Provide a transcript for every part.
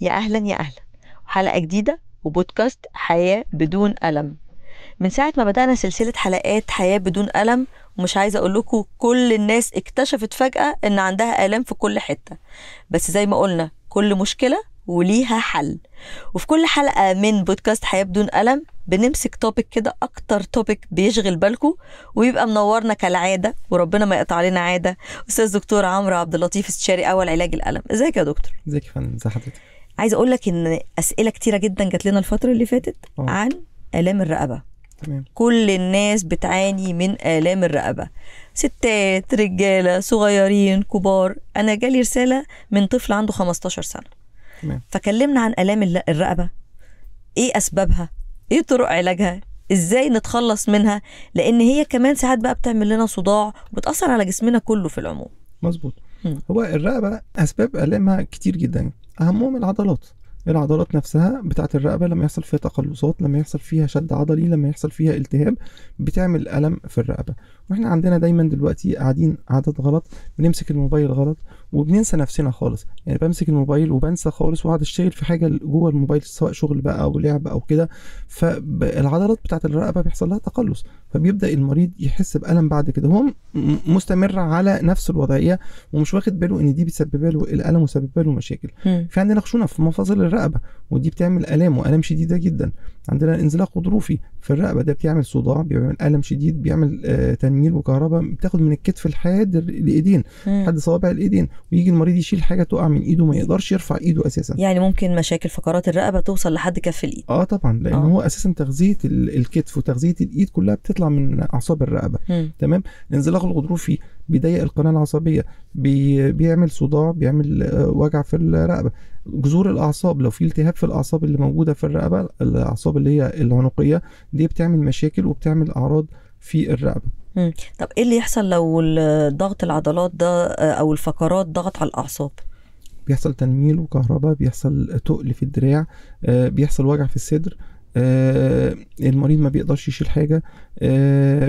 يا أهلا يا أهلا، حلقة جديدة وبودكاست حياة بدون ألم. من ساعة ما بدأنا سلسلة حلقات حياة بدون ألم، ومش عايزة أقول لكم كل الناس اكتشفت فجأة إن عندها آلام في كل حتة. بس زي ما قلنا كل مشكلة وليها حل. وفي كل حلقة من بودكاست حياة بدون ألم بنمسك توبيك كده، أكتر توبيك بيشغل بالكم ويبقى منورنا كالعادة، وربنا ما يقطع علينا عادة. أستاذ دكتور عمرو عبد اللطيف، استشاري أول علاج الألم. ازيك يا دكتور؟ ازيك يا فندم؟ ازي حضرتك؟ عايزه اقول لك ان اسئله كتيره جدا جات لنا الفتره اللي فاتت عن الام الرقبه. تمام. كل الناس بتعاني من الام الرقبه، ستات رجاله صغيرين كبار. انا جالي رساله من طفل عنده 15 سنه. تمام. فكلمنا عن الام الرقبه، ايه اسبابها، ايه طرق علاجها، ازاي نتخلص منها، لان هي كمان ساعات بقى بتعمل لنا صداع وبتاثر على جسمنا كله في العموم. مظبوط. هو الرقبه اسباب الامها كتير جدا، اهمهم العضلات نفسها بتاعت الرقبه لما يحصل فيها تقلصات، لما يحصل فيها شد عضلي، لما يحصل فيها التهاب بتعمل الم في الرقبه. واحنا عندنا دايما دلوقتي قاعدين عدد غلط، بنمسك الموبايل غلط وبننسى نفسنا خالص. يعني بمسك الموبايل وبنسى خالص واقعد اشتغل في حاجه جوه الموبايل، سواء شغل بقى او لعب او كده، فالعضلات بتاعت الرقبه بيحصل لها تقلص، فبيبدا المريض يحس بالم بعد كده. هو مستمر على نفس الوضعيه ومش واخد باله ان دي بتسبب له الالم وسبب له مشاكل. في عندنا خشونه في مفاصل الرقبه، ودي بتعمل الام والام شديده جدا. عندنا انزلاق غضروفي في الرقبه، ده بيعمل صداع، بيعمل الم شديد، بيعمل تنميل وكهرباء بتاخد من الكتف لحد الايدين، لحد صوابع الايدين، ويجي المريض يشيل حاجه تقع من ايده، ما يقدرش يرفع ايده اساسا. يعني ممكن مشاكل فقرات الرقبه توصل لحد كف الايد. طبعا، لان هو اساسا تغذيه الكتف وتغذيه الايد كلها بتطلع من اعصاب الرقبه. تمام. الانزلاق الغضروفي بيضيق القناه العصبيه، بيعمل صداع، بيعمل وجع في الرقبه. جذور الاعصاب، لو في التهاب في الاعصاب اللي موجوده في الرقبه، الاعصاب اللي هي العنقيه دي بتعمل مشاكل وبتعمل اعراض في الرقبه. طب ايه اللي يحصل لو ضغط العضلات ده او الفقرات ضغط على الاعصاب؟ بيحصل تنميل وكهرباء، بيحصل تقل في الدراع، بيحصل وجع في الصدر، المريض ما بيقدرش يشيل حاجة،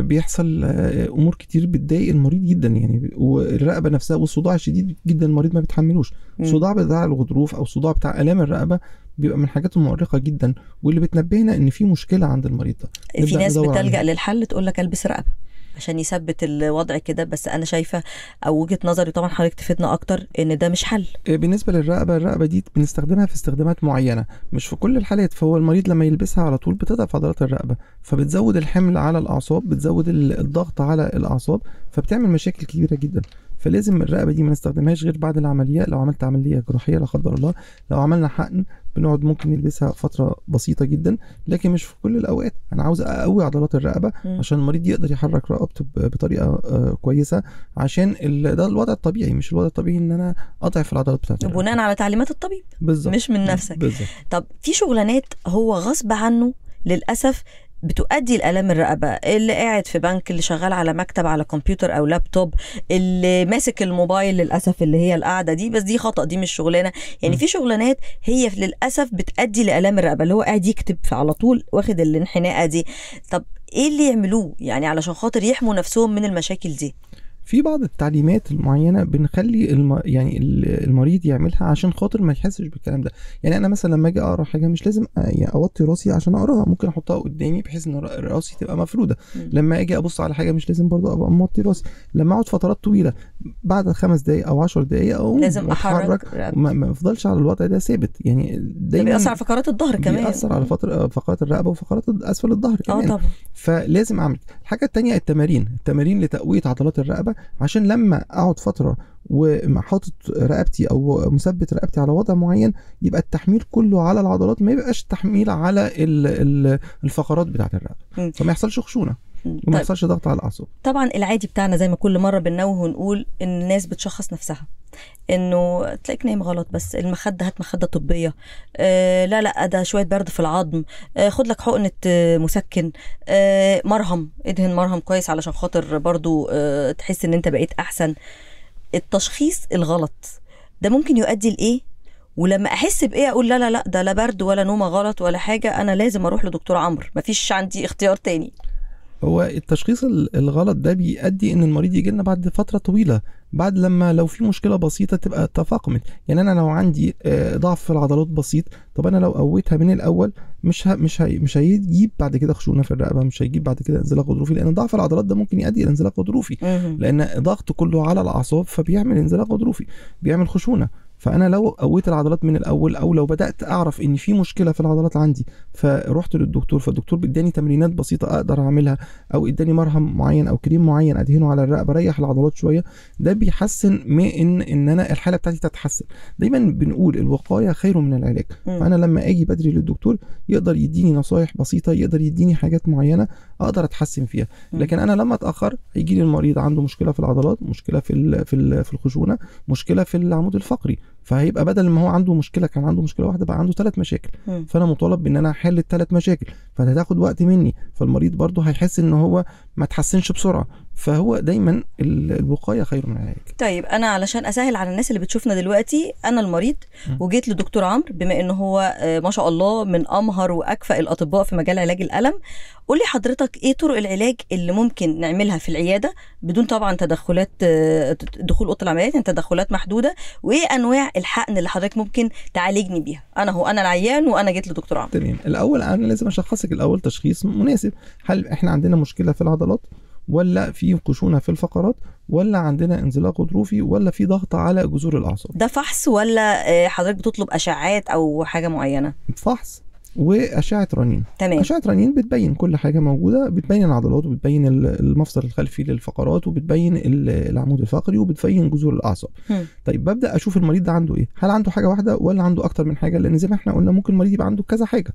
بيحصل أمور كتير بتضايق المريض جدا يعني. والرقبة نفسها والصداع الشديد جدا المريض ما بيتحملوش. صداع بتاع الغضروف أو صداع بتاع آلام الرقبة بيبقى من الحاجات المؤرقة جدا، واللي بتنبهنا إن في مشكلة عند المريض ده. في ناس بتلجأ للحل تقول لك البس رقبة عشان يثبت الوضع كده، بس انا شايفه او وجهه نظري، طبعا حضرتك تفيدنا اكتر، ان ده مش حل. بالنسبه للرقبه، الرقبه دي بنستخدمها في استخدامات معينه، مش في كل الحالات. فهو المريض لما يلبسها على طول بتضعف عضلات الرقبه، فبتزود الحمل على الاعصاب، بتزود الضغط على الاعصاب، فبتعمل مشاكل كبيره جدا. فلازم الرقبه دي ما نستخدمهاش غير بعد العمليه، لو عملت عمليه جراحيه لا قدر الله، لو عملنا حقن بنقعد ممكن نلبسها فتره بسيطه جدا، لكن مش في كل الاوقات. انا عاوز اقوي عضلات الرقبه عشان المريض يقدر يحرك رقبته بطريقه كويسه، عشان ده الوضع الطبيعي، مش الوضع الطبيعي ان انا اضعف العضلات بتاعتي بناء على تعليمات الطبيب. بالظبط، مش من نفسك. بالظبط. طب في شغلانات هو غصب عنه للاسف بتؤدي الآلام الرقبة، اللي قاعد في بنك، اللي شغال على مكتب على كمبيوتر أو لابتوب، اللي ماسك الموبايل للأسف، اللي هي القعدة دي، بس دي خطأ، دي مش شغلانة. يعني في شغلانات هي للأسف بتؤدي لآلام الرقبة، اللي هو قاعد يكتب على طول واخد الانحناءة دي. طب إيه اللي يعملوه يعني علشان خاطر يحموا نفسهم من المشاكل دي؟ في بعض التعليمات المعينه بنخلي يعني المريض يعملها عشان خاطر ما يحسش بالكلام ده. يعني انا مثلا لما اجي اقرا حاجه مش لازم يعني اوطي راسي عشان اقراها، ممكن احطها قدامي بحيث ان راسي تبقى مفروده. لما اجي ابص على حاجه مش لازم برضو ابقى موطي راسي. لما اقعد فترات طويله بعد 5 دقائق او 10 دقائق اقوم لازم احرك، ما افضلش على الوضع ده ثابت. يعني دايما بيأثر على فقرات الظهر كمان، بيأثر على فقرات الرقبه وفقرات اسفل الظهر كمان. طبعا. فلازم اعمل الحاجه الثانيه، التمارين لتقويه عضلات الرقبه، عشان لما اقعد فتره وحاطط رقبتي او مثبت رقبتي على وضع معين، يبقى التحميل كله على العضلات، ما يبقاش تحميل على الفقرات بتاعه الرقبه، فما يحصلش خشونه وما يحصلش ضغط على الاعصاب. طبعا العادي بتاعنا زي ما كل مره بننوه ونقول ان الناس بتشخص نفسها، انه تلاقيك نايم غلط، بس المخده هات مخده طبيه، لا ده شويه برد في العظم، خد لك حقنه مسكن، مرهم، ادهن مرهم كويس علشان خاطر برضو تحس ان انت بقيت احسن. التشخيص الغلط ده ممكن يؤدي لايه؟ ولما احس بايه اقول لا ده لا برد ولا نومه غلط ولا حاجه، انا لازم اروح لدكتور عمرو، مفيش عندي اختيار تاني. هو التشخيص الغلط ده بيؤدي ان المريض يجي لنا بعد فتره طويله، بعد لما لو في مشكله بسيطه تبقى تفاقمت. يعني انا لو عندي ضعف في العضلات بسيط، طب انا لو قويتها من الاول مش هيجيب بعد كده خشونه في الرقبه، مش هيجيب بعد كده انزلاق غضروفي، لان ضعف العضلات ده ممكن يؤدي الى انزلاق غضروفي، لان ضغط كله على الاعصاب فبيعمل انزلاق غضروفي، بيعمل خشونه. فانا لو قويت العضلات من الاول، او لو بدات اعرف ان في مشكله في العضلات عندي فرحت للدكتور، فالدكتور بيداني تمرينات بسيطه اقدر اعملها، او اداني مرهم معين او كريم معين ادهنه على الرقبه ريح العضلات شويه، ده بيحسن من ان انا الحاله بتاعتي تتحسن. دايما بنقول الوقايه خير من العلاج. فانا لما اجي بدري للدكتور يقدر يديني نصايح بسيطه، يقدر يديني حاجات معينه اقدر اتحسن فيها. لكن انا لما اتاخر هيجي لي المريض عنده مشكله في العضلات، مشكله في الخشونه، مشكله في العمود الفقري، فهيبقى بدل ما هو عنده مشكله كان عنده مشكله واحده بقى عنده 3 مشاكل. فانا مطالب بان انا احل ال3 مشاكل، فهتاخد وقت مني، فالمريض برضه هيحس ان هو ما تحسنش بسرعه. فهو دايما الوقايه خير من العلاج. طيب انا علشان اسهل على الناس اللي بتشوفنا دلوقتي، انا المريض وجيت لدكتور عمرو، بما انه هو ما شاء الله من امهر واكفأ الاطباء في مجال علاج الالم، قولي حضرتك ايه طرق العلاج اللي ممكن نعملها في العياده بدون طبعا تدخلات دخول اوضه العمليات، يعني تدخلات محدوده، وايه انواع الحقن اللي حضرتك ممكن تعالجني بيها؟ انا العيان وانا جيت لدكتور عمرو. تمام. الاول انا لازم اشخصك الاول تشخيص مناسب، هل احنا عندنا مشكله في العضلات، ولا في خشونه في الفقرات، ولا عندنا انزلاق غضروفي، ولا في ضغط على جذور الاعصاب. ده فحص ولا حضرتك بتطلب اشعاعات او حاجه معينه؟ فحص واشعه رنين. تمام. اشعه رنين بتبين كل حاجه موجوده، بتبين العضلات وبتبين المفصل الخلفي للفقرات وبتبين العمود الفقري وبتبين جذور الاعصاب. طيب ببدا اشوف المريض ده عنده ايه، هل عنده حاجه واحده ولا عنده اكتر من حاجه، لان زي ما احنا قلنا ممكن المريض يبقى عنده كذا حاجه.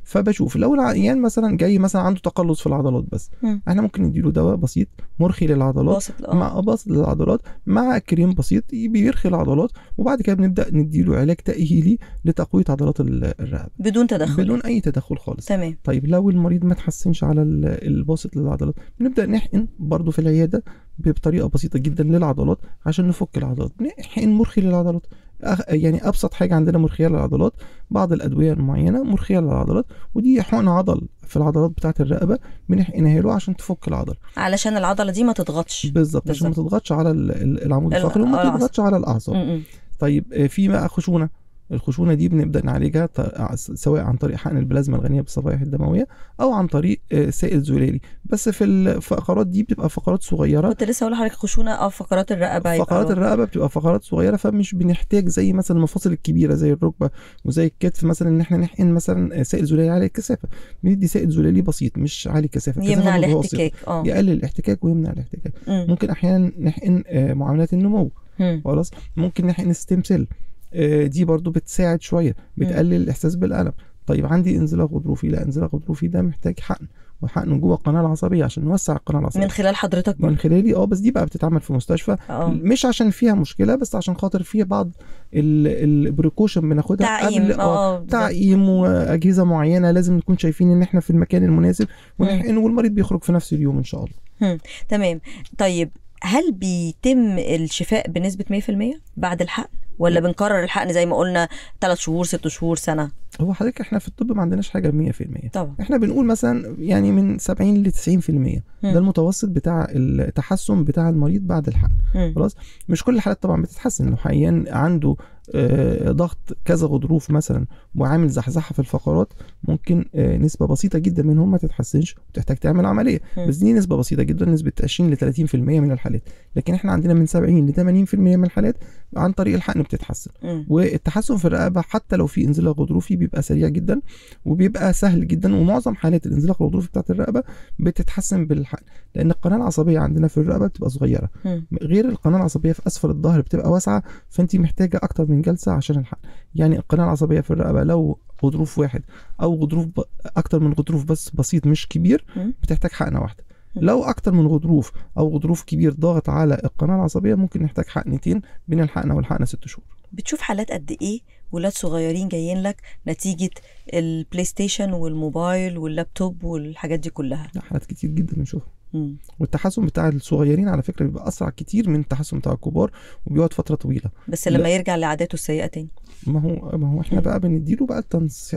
فبشوف لو العيان مثلا جاي مثلا عنده تقلص في العضلات بس، احنا ممكن نديله دواء بسيط مرخي للعضلات، مع باسط للعضلات مع كريم بسيط بيرخي العضلات، وبعد كده بنبدا نديله علاج تاهيلي لتقويه عضلات الرقبه بدون اي تدخل خالص. تمام. طيب لو المريض ما تحسنش على الباسط للعضلات، بنبدا نحقن برضو في العياده بطريقه بسيطه جدا للعضلات عشان نفك العضلات، نحقن مرخي للعضلات. يعني ابسط حاجه عندنا مرخيه للعضلات، بعض الادويه المعينه مرخيه للعضلات، ودي حقن عضل في العضلات بتاعه الرقبه بنحقنها له عشان تفك العضله، علشان العضله دي ما تضغطش. بالظبط، عشان ما تضغطش على العمود الفقري وما تضغطش على الاعصاب. طيب في بقى خشونه، الخشونه دي بنبدا نعالجها سواء عن طريق حقن البلازما الغنيه بالصفائح الدمويه او عن طريق سائل زلالي، بس في الفقرات دي بتبقى فقرات صغيره. كنت لسه هقول لحضرتك خشونه فقرات الرقبه، فقرات الرقبه بتبقى فقرات صغيره، فمش بنحتاج زي مثلا المفاصل الكبيره زي الركبه وزي الكتف مثلا ان احنا نحقن مثلا سائل زلالي عالي الكثافه. بندي سائل زلالي بسيط مش عالي الكثافه، يمنع الاحتكاك، يقلل الاحتكاك ويمنع الاحتكاك. ممكن احيانا نحقن معاملات النمو، خلاص، ممكن نحقن ستيم سيل، دي برضو بتساعد شوية، بتقلل الإحساس بالألم. طيب عندي انزلاق غضروفي، لا انزلاق غضروفي ده محتاج حقن، وحقن جوه القناه العصبيه عشان نوسع القناه العصبيه من خلال حضرتك من خلالي. بس دي بقى بتتعمل في مستشفى، مش عشان فيها مشكله، بس عشان خاطر فيها بعض البريكوشن بناخدها قبل تعقيم واجهزه معينه، لازم نكون شايفين ان احنا في المكان المناسب ونحقن، والمريض بيخرج في نفس اليوم ان شاء الله. تمام. طيب هل بيتم الشفاء بنسبه 100% بعد الحقن، ولا بنكرر الحقن زي ما قلنا 3 شهور 6 شهور سنه؟ هو حضرتك احنا في الطب ما عندناش حاجه 100%. طبعا احنا بنقول مثلا يعني من 70 ل 90%، ده المتوسط بتاع التحسن بتاع المريض بعد الحقن. خلاص، مش كل الحالات طبعا بتتحسن. لو حقيقي عنده ضغط كذا غضروف مثلا وعامل زحزحه في الفقرات، ممكن نسبه بسيطه جدا منهم ما تتحسنش وتحتاج تعمل عمليه، بس دي نسبه بسيطه جدا، نسبه 20 ل 30% من الحالات. لكن احنا عندنا من 70 ل 80% من الحالات عن طريق الحقن بتتحسن. والتحسن في الرقبه حتى لو في انزلاق غضروفي بيبقى سريع جدا وبيبقى سهل جدا، ومعظم حالات الانزلاق الغضروفي بتاعت الرقبه بتتحسن بالحقن، لان القناه العصبيه عندنا في الرقبه بتبقى صغيره، غير القناه العصبيه في اسفل الظهر بتبقى واسعه، فانت محتاجه اكتر من جلسه عشان الحقن. يعني القناه العصبيه في الرقبه لو غضروف واحد او غضروف اكتر من غضروف بس بسيط مش كبير، بتحتاج حقنه واحده. لو اكتر من غضروف او غضروف كبير ضاغط على القناه العصبيه، ممكن نحتاج حقنتين، بين الحقنه والحقنه 6 شهور. بتشوف حالات قد ايه ولاد صغيرين جايين لك نتيجه البلاي ستيشن والموبايل واللابتوب والحاجات دي كلها؟ حالات كتير جدا بنشوفها. والتحسن بتاع الصغيرين على فكره بيبقى اسرع كتير من التحسن بتاع الكبار وبيقعد فتره طويله. بس لما يرجع لعاداته السيئه تاني، ما هو احنا بقى بنديله بقى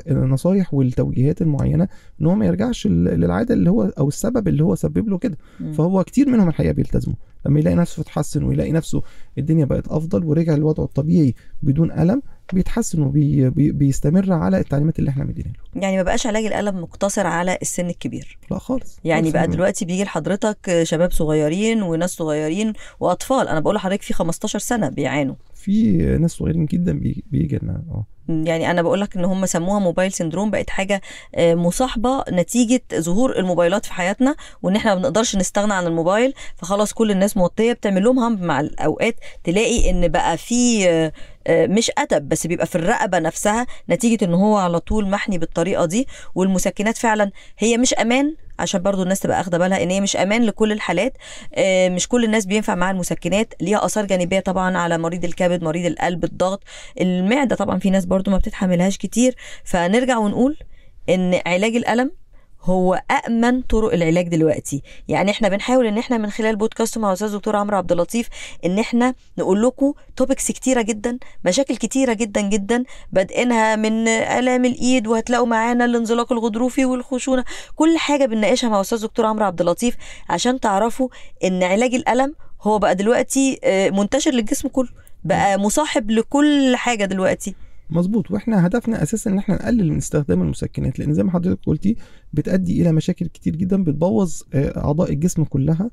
النصايح والتوجيهات المعينه ان هو ما يرجعش للعاده اللي هو او السبب اللي هو سبب له كده. فهو كتير منهم الحقيقه بيلتزموا لما يلاقي نفسه اتحسن ويلاقي نفسه الدنيا بقت افضل ورجع لوضعه الطبيعي بدون الم، بيتحسن وبيستمر على التعليمات اللي احنا مدينها له. يعني ما بقاش علاج الالم مقتصر على السن الكبير؟ لا خالص. يعني بقى دلوقتي بيجي لحضرتك شباب صغيرين وناس صغيرين واطفال، انا بقول لحضرتك في 15 سنه بيعانوا، في ناس صغيرين جدا بيجي لنا. يعني انا بقول لك ان هم سموها موبايل سيندروم، بقت حاجه مصاحبه نتيجه ظهور الموبايلات في حياتنا، وان احنا ما بنقدرش نستغنى عن الموبايل، فخلاص كل الناس موطيه بتعمل لهم هم مع الاوقات. تلاقي ان بقى في مش ادب بس بيبقى في الرقبه نفسها نتيجه ان هو على طول محني بالطريقه دي. والمسكنات فعلا هي مش امان، عشان برضو الناس تبقى اخده بالها ان هي مش امان لكل الحالات. مش كل الناس بينفع معاها المسكنات، ليها اثار جانبيه طبعا على مريض الكبد، مريض القلب، الضغط، المعده، طبعا في ناس برضو ما بتتحملهاش كتير. فنرجع ونقول ان علاج الالم هو أأمن طرق العلاج دلوقتي. يعني احنا بنحاول ان احنا من خلال بودكاست مع أستاذ دكتور عمرو عبد اللطيف ان احنا نقول لكم توبكس كتيرة جدا، مشاكل كتيرة جدا جدا، بدأنها من آلام الإيد، وهتلاقوا معانا الانزلاق الغضروفي والخشونة، كل حاجة بنناقشها مع أستاذ دكتور عمرو عبد اللطيف عشان تعرفوا ان علاج الألم هو بقى دلوقتي منتشر للجسم كله، بقى مصاحب لكل حاجة دلوقتي. مظبوط. واحنا هدفنا اساسا ان احنا نقلل من استخدام المسكنات، لان زي ما حضرتك قلتي بتؤدي الى مشاكل كتير جدا، بتبوظ اعضاء الجسم كلها،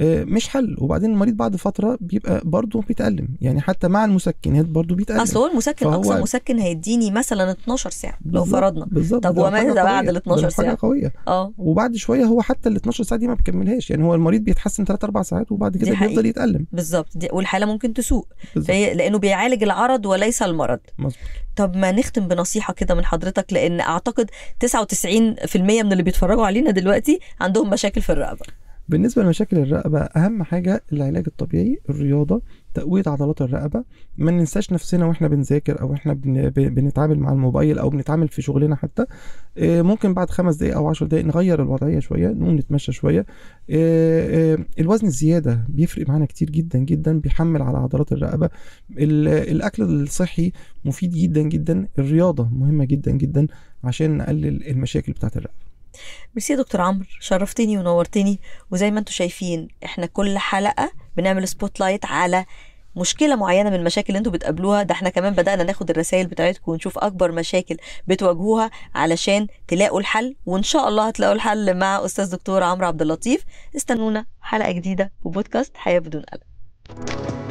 مش حل. وبعدين المريض بعد فتره بيبقى برضه بيتألم، يعني حتى مع المسكنات برضه بيتألم. اصل هو المسكن اقصى مسكن هيديني مثلا 12 ساعه لو فرضنا. بالظبط. طب وماذا بعد ال 12 ساعه؟ حاجه قويه. وبعد شويه هو حتى ال 12 ساعه دي ما بيكملهاش، يعني هو المريض بيتحسن 3 4 ساعات وبعد كده بيفضل يتألم. بالظبط، والحاله ممكن تسوء لانه بيعالج العرض وليس المرض. مظبوط. طب ما نختم بنصيحه كده من حضرتك، لان اعتقد 99% من اللي بيتفرجوا علينا دلوقتي عندهم مشاكل في الرقبه. بالنسبه لمشاكل الرقبه اهم حاجه العلاج الطبيعي، الرياضه، تقويه عضلات الرقبه. ما ننساش نفسنا واحنا بنذاكر او احنا بنتعامل مع الموبايل او بنتعامل في شغلنا حتى. ممكن بعد 5 دقائق او 10 دقائق نغير الوضعيه شويه، نقوم نتمشى شويه. الوزن الزياده بيفرق معانا كتير جدا جدا، بيحمل على عضلات الرقبه. الاكل الصحي مفيد جدا جدا. الرياضه مهمه جدا جدا عشان نقلل المشاكل بتاعت الرقبه. ميرسي يا دكتور عمرو، شرفتني ونورتني. وزي ما انتم شايفين احنا كل حلقه بنعمل سبوت لايت على مشكله معينه من المشاكل اللي انتم بتقابلوها. ده احنا كمان بدانا ناخد الرسائل بتاعتكم ونشوف اكبر مشاكل بتواجهوها علشان تلاقوا الحل، وان شاء الله هتلاقوا الحل مع استاذ دكتور عمرو عبد اللطيف. استنونا حلقه جديده وبودكاست حياه بدون ألم.